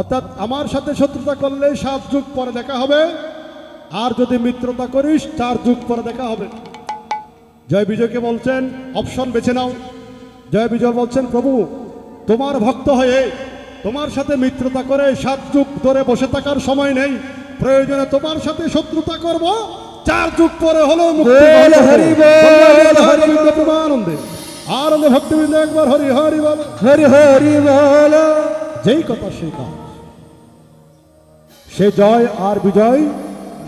অর্থাৎ আমার সাথে শত্রুতা করলে 7 যুগ পরে দেখা হবে, আর যদি মিত্রতা করিস 4 যুগ পরে দেখা হবে। জয় বিজয়কে বলছেন অপশন বেছে নাও। জয় বিজয় বলছেন প্রভু তোমার ভক্ত হয়ে তোমার সাথে মিত্রতা করে 7 যুগ ধরে বসে থাকার সময় নেই, প্রয়োজনে তোমার সাথে শত্রুতা করব, 4 যুগ পরে হলো মুক্তি। আনন্দে আনন্দে ভক্তিবৃন্দ একবার হরি হরি বল, হরি হরি বল। যেই কথা সেই কাজ, সে জয় আর বিজয়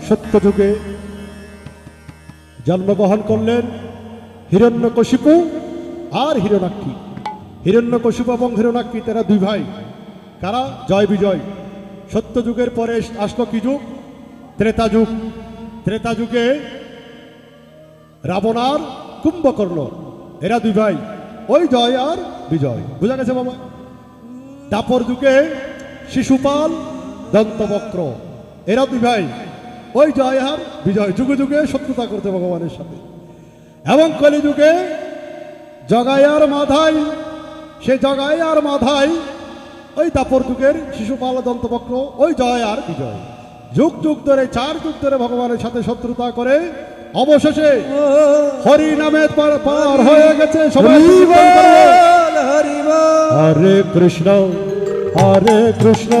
সত্য যুগে জন্মগ্রহণ করলেন হিরণ্যকশিপু আর হিরণ্যাক্ষী। হিরণ্যকশিপু এবং হিরণ্যাক্ষী তারা দুই ভাই। কারা? জয় বিজয়। সত্য যুগের পরে আসলো কি যুগ? ত্রেতা যুগ। ত্রেতা যুগে রাবণ আর কুম্ভকর্ণ, এরা দুই ভাই, ওই জয় আর বিজয়। বুঝা গেছে বাবা? দাপর যুগে শিশুপাল দন্তবক্র, এরা দুই ভাই, ওই জয় আর বিজয়। যুগে যুগে শত্রুতা করতে ভগবানের সাথে। এবং কলিযুগে জগাই আর মাধাই, সে জগাই আর মাধাই ওই দাপর যুগের শিশুপাল দন্তবক্র, ওই জয় আর বিজয়। যুগ যুগ ধরে 4 যুগ ধরে ভগবানের সাথে শত্রুতা করে অবশেষে হরি নামে পার হয়ে গেছে সবাই। হরে কৃষ্ণ হরে কৃষ্ণ